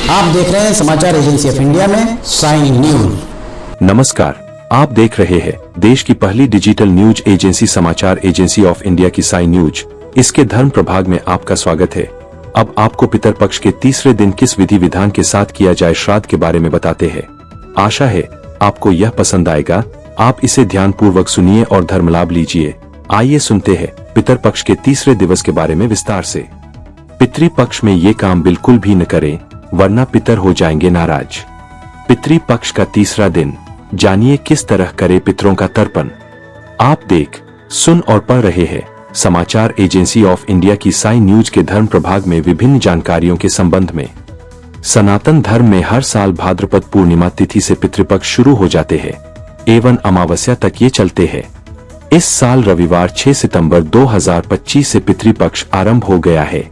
आप देख रहे हैं समाचार एजेंसी ऑफ इंडिया में साई न्यूज। नमस्कार, आप देख रहे हैं देश की पहली डिजिटल न्यूज एजेंसी समाचार एजेंसी ऑफ इंडिया की साई न्यूज। इसके धर्म प्रभाग में आपका स्वागत है। अब आपको पितरपक्ष के तीसरे दिन किस विधि विधान के साथ किया जाए श्राद्ध के बारे में बताते हैं। आशा है आपको यह पसंद आएगा। आप इसे ध्यान पूर्वक सुनिए और धर्म लाभ लीजिए। आइए सुनते हैं पितरपक्ष के तीसरे दिवस के बारे में विस्तार से। पितृपक्ष में ये काम बिल्कुल भी न करें, वरना पितर हो जाएंगे नाराज। पितृपक्ष का तीसरा दिन, जानिए किस तरह करे पितरों का तर्पण। आप देख, सुन और पढ़ रहे हैं समाचार एजेंसी ऑफ इंडिया की साई न्यूज के धर्म प्रभाग में विभिन्न जानकारियों के संबंध में। सनातन धर्म में हर साल भाद्रपद पूर्णिमा तिथि से पितृपक्ष शुरू हो जाते हैं एवं अमावस्या तक ये चलते हैं। इस साल रविवार 6 सितंबर 2025 से पितृपक्ष आरंभ हो गया है।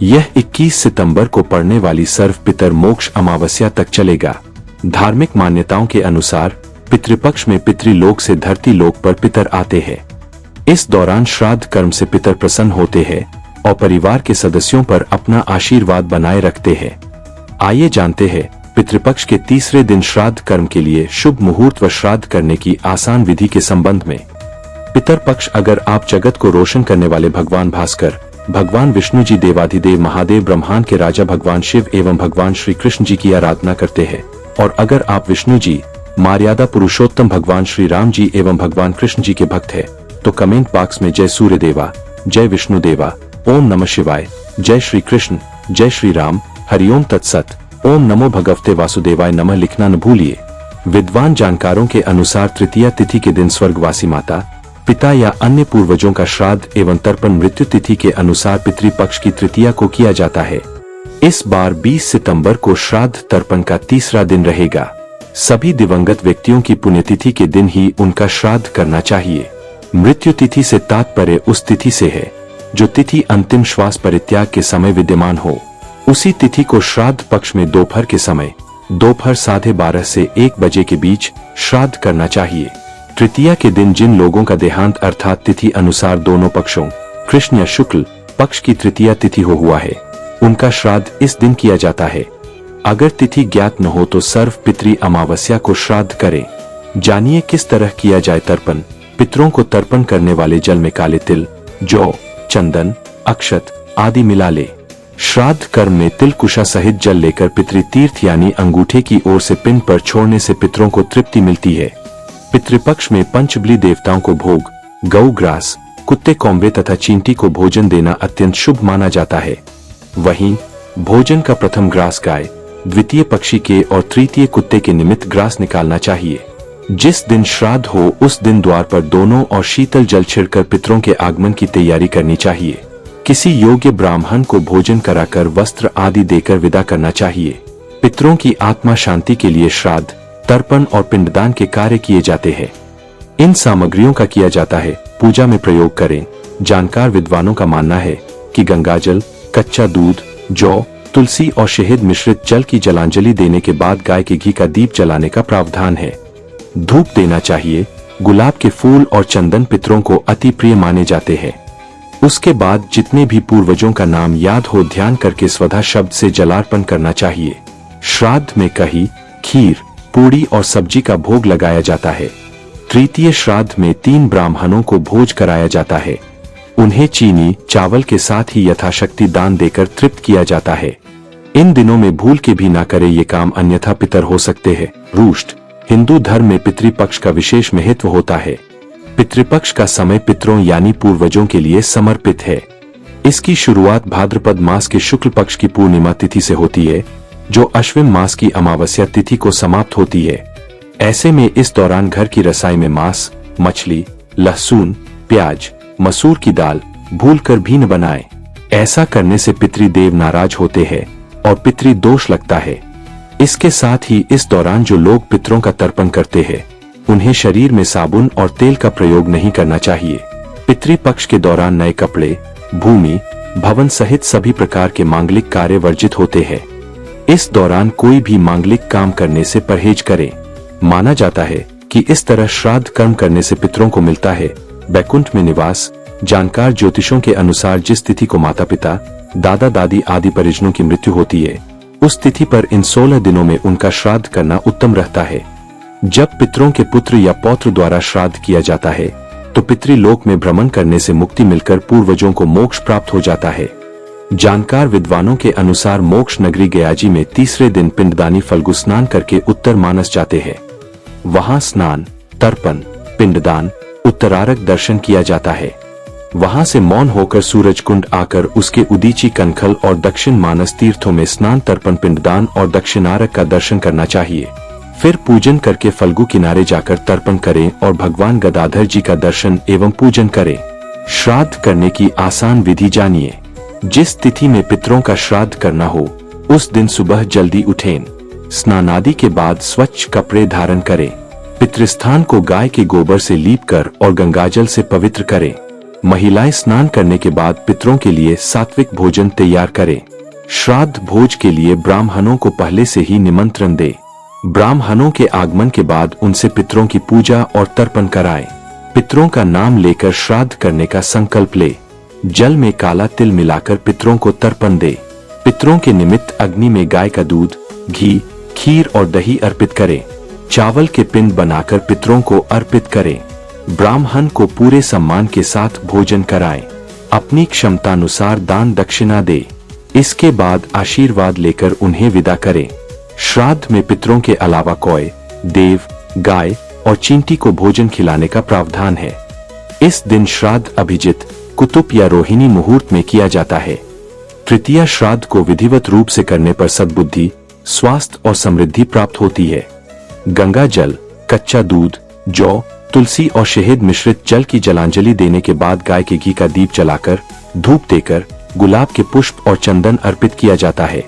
यह 21 सितंबर को पड़ने वाली सर्व पितर मोक्ष अमावस्या तक चलेगा। धार्मिक मान्यताओं के अनुसार पितृपक्ष में पितृलोक से धरती लोक पर पितर आते हैं। इस दौरान श्राद्ध कर्म से पितर प्रसन्न होते हैं और परिवार के सदस्यों पर अपना आशीर्वाद बनाए रखते हैं। आइए जानते हैं पितृपक्ष के तीसरे दिन श्राद्ध कर्म के लिए शुभ मुहूर्त व श्राद्ध करने की आसान विधि के संबंध में। पितरपक्ष अगर आप जगत को रोशन करने वाले भगवान भास्कर, भगवान विष्णु जी, देवाधिदेव महादेव, ब्रह्मांड के राजा भगवान शिव एवं भगवान श्री कृष्ण जी की आराधना करते हैं, और अगर आप विष्णु जी, मर्यादा पुरुषोत्तम भगवान श्री राम जी एवं भगवान कृष्ण जी के भक्त हैं, तो कमेंट बॉक्स में जय सूर्य देवा, जय विष्णु देवा, ओम नमः शिवाय, जय श्री कृष्ण, जय श्री राम, हरिओम तत्सत, ओम नमो भगवते वासुदेवाय नमः लिखना न भूलिए। विद्वान जानकारों के अनुसार तृतीया तिथि के दिन स्वर्गवासी माता, पिता या अन्य पूर्वजों का श्राद्ध एवं तर्पण मृत्यु तिथि के अनुसार पितृपक्ष की तृतीया को किया जाता है। इस बार 20 सितंबर को श्राद्ध तर्पण का तीसरा दिन रहेगा। सभी दिवंगत व्यक्तियों की पुण्यतिथि के दिन ही उनका श्राद्ध करना चाहिए। मृत्यु तिथि से तात्पर्य उस तिथि से है जो तिथि अंतिम श्वास परित्याग के समय विद्यमान हो। उसी तिथि को श्राद्ध पक्ष में दोपहर के समय, दोपहर 12:30 से 1 बजे के बीच श्राद्ध करना चाहिए। तृतीया के दिन जिन लोगों का देहांत अर्थात तिथि अनुसार दोनों पक्षों कृष्ण या शुक्ल पक्ष की तृतीया तिथि हो हुआ है, उनका श्राद्ध इस दिन किया जाता है। अगर तिथि ज्ञात न हो तो सर्व पितृ अमावस्या को श्राद्ध करें। जानिए किस तरह किया जाए तर्पण। पितरों को तर्पण करने वाले जल में काले तिल, जौ, चंदन, अक्षत आदि मिला ले। श्राद्ध कर्म में तिल कुशा सहित जल लेकर पितृ तीर्थ यानी अंगूठे की ओर से पिंड पर छोड़ने से पितरों को तृप्ति मिलती है। पितृपक्ष में पंचबली देवताओं को भोग, गौ ग्रास, कुत्ते कौवे तथा चींटी को भोजन देना अत्यंत शुभ माना जाता है। वहीं भोजन का प्रथम ग्रास गाय, द्वितीय पक्षी के और तृतीय कुत्ते के निमित्त ग्रास निकालना चाहिए। जिस दिन श्राद्ध हो उस दिन द्वार पर दोनों और शीतल जल छिड़कर पितरों के आगमन की तैयारी करनी चाहिए। किसी योग्य ब्राह्मण को भोजन कराकर वस्त्र आदि देकर विदा करना चाहिए। पितरों की आत्मा शांति के लिए श्राद्ध, तर्पण और पिंडदान के कार्य किए जाते हैं। इन सामग्रियों का किया जाता है पूजा में प्रयोग करें। जानकार विद्वानों का मानना है कि गंगाजल, कच्चा दूध, जौ, तुलसी और शहद मिश्रित जल की जलांजलि देने के बाद गाय के घी का दीप जलाने का प्रावधान है। धूप देना चाहिए। गुलाब के फूल और चंदन पितरों को अति प्रिय माने जाते हैं। उसके बाद जितने भी पूर्वजों का नाम याद हो ध्यान करके स्वधा शब्द से जलार्पण करना चाहिए। श्राद्ध में कही, खीर, पूड़ी और सब्जी का भोग लगाया जाता है। तृतीय श्राद्ध में 3 ब्राह्मणों को भोज कराया जाता है। उन्हें चीनी चावल के साथ ही यथाशक्ति दान देकर तृप्त किया जाता है। इन दिनों में भूल के भी ना करे ये काम, अन्यथा पितर हो सकते हैं रुष्ट। हिंदू धर्म में पितृपक्ष का विशेष महत्व होता है। पितृपक्ष का समय पितरों यानी पूर्वजों के लिए समर्पित है। इसकी शुरुआत भाद्रपद मास के शुक्ल पक्ष की पूर्णिमा तिथि से होती है, जो अश्विन मास की अमावस्या तिथि को समाप्त होती है। ऐसे में इस दौरान घर की रसोई में मांस, मछली, लहसुन, प्याज, मसूर की दाल भूलकर भी न बनाएं। ऐसा करने से पितृदेव नाराज होते हैं और पितृ दोष लगता है। इसके साथ ही इस दौरान जो लोग पितरों का तर्पण करते हैं, उन्हें शरीर में साबुन और तेल का प्रयोग नहीं करना चाहिए। पितृपक्ष के दौरान नए कपड़े, भूमि, भवन सहित सभी प्रकार के मांगलिक कार्य वर्जित होते हैं। इस दौरान कोई भी मांगलिक काम करने से परहेज करें। माना जाता है कि इस तरह श्राद्ध कर्म करने से पितरों को मिलता है बैकुंठ में निवास। जानकार ज्योतिषों के अनुसार जिस तिथि को माता पिता, दादा दादी आदि परिजनों की मृत्यु होती है, उस तिथि पर इन 16 दिनों में उनका श्राद्ध करना उत्तम रहता है। जब पितरों के पुत्र या पौत्र द्वारा श्राद्ध किया जाता है तो पितृलोक में भ्रमण करने से मुक्ति मिलकर पूर्वजों को मोक्ष प्राप्त हो जाता है। जानकार विद्वानों के अनुसार मोक्ष नगरी गयाजी में तीसरे दिन पिंडदानी फल्गु स्नान करके उत्तर मानस जाते हैं। वहां स्नान, तर्पण, पिंडदान, उत्तरारक दर्शन किया जाता है। वहां से मौन होकर सूरज कुंड आकर उसके उदीची कनखल और दक्षिण मानस तीर्थों में स्नान, तर्पण, पिंडदान और दक्षिणारक का दर्शन करना चाहिए। फिर पूजन करके फल्गु किनारे जाकर तर्पण करें और भगवान गदाधर जी का दर्शन एवं पूजन करें। श्राद्ध करने की आसान विधि जानिए। जिस तिथि में पितरों का श्राद्ध करना हो उस दिन सुबह जल्दी उठें। स्नानादि के बाद स्वच्छ कपड़े धारण करें। पितृस्थान को गाय के गोबर से लीपकर और गंगाजल से पवित्र करें। महिलाएं स्नान करने के बाद पितरों के लिए सात्विक भोजन तैयार करें। श्राद्ध भोज के लिए ब्राह्मणों को पहले से ही निमंत्रण दें। ब्राह्मणों के आगमन के बाद उनसे पितरों की पूजा और तर्पण कराएं। पितरों का नाम लेकर श्राद्ध करने का संकल्प ले। जल में काला तिल मिलाकर पितरों को तर्पण दे। पितरों के निमित्त अग्नि में गाय का दूध, घी, खीर और दही अर्पित करें। चावल के पिंड बनाकर पितरों को अर्पित करें। ब्राह्मण को पूरे सम्मान के साथ भोजन कराएं। अपनी क्षमतानुसार दान दक्षिणा दे। इसके बाद आशीर्वाद लेकर उन्हें विदा करें। श्राद्ध में पितरों के अलावा कौए, देव, गाय और चींटी को भोजन खिलाने का प्रावधान है। इस दिन श्राद्ध अभिजित, कुतुब या रोहिणी मुहूर्त में किया जाता है। तृतीया श्राद्ध को विधिवत रूप से करने पर सद्बुद्धि, स्वास्थ्य और समृद्धि प्राप्त होती है। गंगा जल, कच्चा दूध, जौ, तुलसी और शहद मिश्रित जल की जलांजलि देने के बाद गाय के घी का दीप जलाकर, धूप देकर, गुलाब के पुष्प और चंदन अर्पित किया जाता है।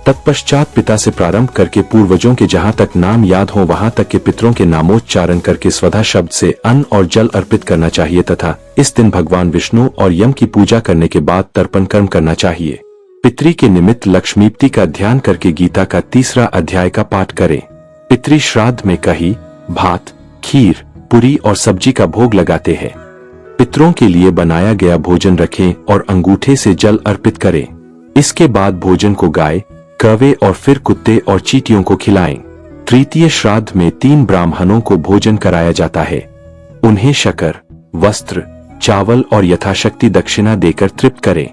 तत्पश्चात पिता से प्रारंभ करके पूर्वजों के जहां तक नाम याद हो वहां तक के पितरों के नामोच्चारण करके स्वधा शब्द से अन्न और जल अर्पित करना चाहिए तथा इस दिन भगवान विष्णु और यम की पूजा करने के बाद तर्पण कर्म करना चाहिए। पितरी के निमित्त लक्ष्मीप्ति का ध्यान करके गीता का 3 अध्याय का पाठ करें। पितरी श्राद्ध में कही, भात, खीर, पूरी और सब्जी का भोग लगाते हैं। पितरों के लिए बनाया गया भोजन रखें और अंगूठे से जल अर्पित करें। इसके बाद भोजन को गाय, कौवे और फिर कुत्ते और चींटियों को खिलाएं। तृतीय श्राद्ध में 3 ब्राह्मणों को भोजन कराया जाता है। उन्हें शक्कर, वस्त्र, चावल और यथाशक्ति दक्षिणा देकर तृप्त करें।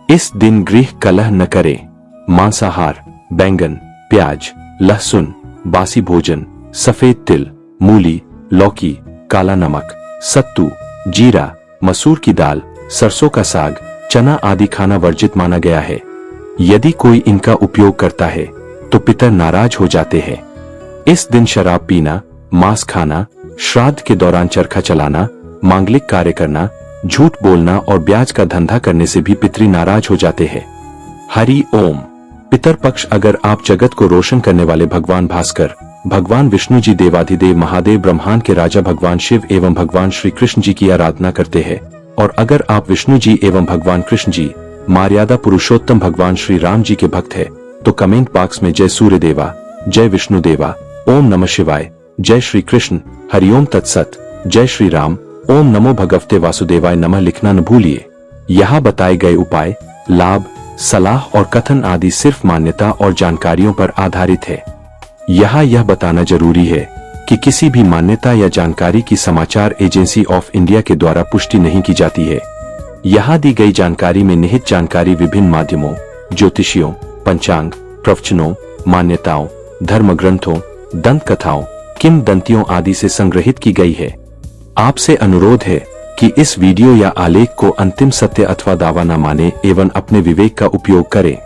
इस दिन गृह कलह न करें। मांसाहार, बैंगन, प्याज, लहसुन, बासी भोजन, सफेद तिल, मूली, लौकी, काला नमक, सत्तू, जीरा, मसूर की दाल, सरसों का साग, चना आदि खाना वर्जित माना गया है। यदि कोई इनका उपयोग करता है तो पितर नाराज हो जाते हैं। इस दिन शराब पीना, मांस खाना, श्राद्ध के दौरान चरखा चलाना, मांगलिक कार्य करना, झूठ बोलना और ब्याज का धंधा करने से भी पितरी नाराज हो जाते हैं। हरि ओम। पितर पक्ष अगर आप जगत को रोशन करने वाले भगवान भास्कर, भगवान विष्णु जी, देवाधिदेव महादेव, ब्रह्मांड के राजा भगवान शिव एवं भगवान श्री कृष्ण जी की आराधना करते हैं और अगर आप विष्णु जी एवं भगवान कृष्ण जी, मर्यादा पुरुषोत्तम भगवान श्री राम जी के भक्त है तो कमेंट बॉक्स में जय सूर्य देवा, जय विष्णु देवा, ओम नमः शिवाय, जय श्री कृष्ण, हरिओम तत्सत, जय श्री राम, ओम नमो भगवते वासुदेवाय नमः लिखना न भूलिए। यहाँ बताए गए उपाय, लाभ, सलाह और कथन आदि सिर्फ मान्यता और जानकारियों पर आधारित है। यहाँ यह बताना जरूरी है कि किसी भी मान्यता या जानकारी की समाचार एजेंसी ऑफ इंडिया के द्वारा पुष्टि नहीं की जाती है। यहाँ दी गई जानकारी में निहित जानकारी विभिन्न माध्यमों, ज्योतिषियों, पंचांग, प्रवचनों, मान्यताओं, धर्म ग्रंथों, दंत कथाओं, किंवदंतियों आदि से संग्रहित की गई है। आपसे अनुरोध है कि इस वीडियो या आलेख को अंतिम सत्य अथवा दावा न माने एवं अपने विवेक का उपयोग करें।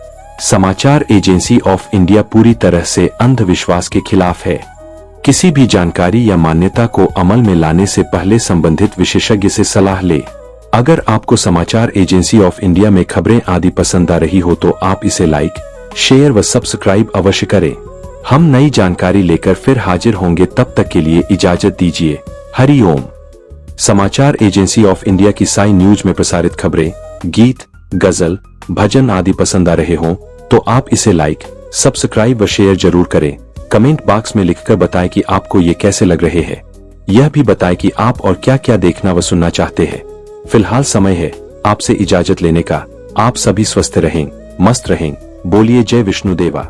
समाचार एजेंसी ऑफ इंडिया पूरी तरह से अंधविश्वास के खिलाफ है। किसी भी जानकारी या मान्यता को अमल में लाने से पहले संबंधित विशेषज्ञ से सलाह ले। अगर आपको समाचार एजेंसी ऑफ इंडिया में खबरें आदि पसंद आ रही हो तो आप इसे लाइक, शेयर व सब्सक्राइब अवश्य करें। हम नई जानकारी लेकर फिर हाजिर होंगे, तब तक के लिए इजाजत दीजिए। हरि ओम। समाचार एजेंसी ऑफ इंडिया की साई न्यूज में प्रसारित खबरें, गीत, गजल, भजन आदि पसंद आ रहे हों तो आप इसे लाइक, सब्सक्राइब व शेयर जरूर करें। कमेंट बॉक्स में लिखकर बताएं कि आपको ये कैसे लग रहे हैं। यह भी बताएं कि आप और क्या क्या देखना व सुनना चाहते हैं। फिलहाल समय है आपसे इजाजत लेने का। आप सभी स्वस्थ रहें, मस्त रहें। बोलिए जय विष्णु देवा।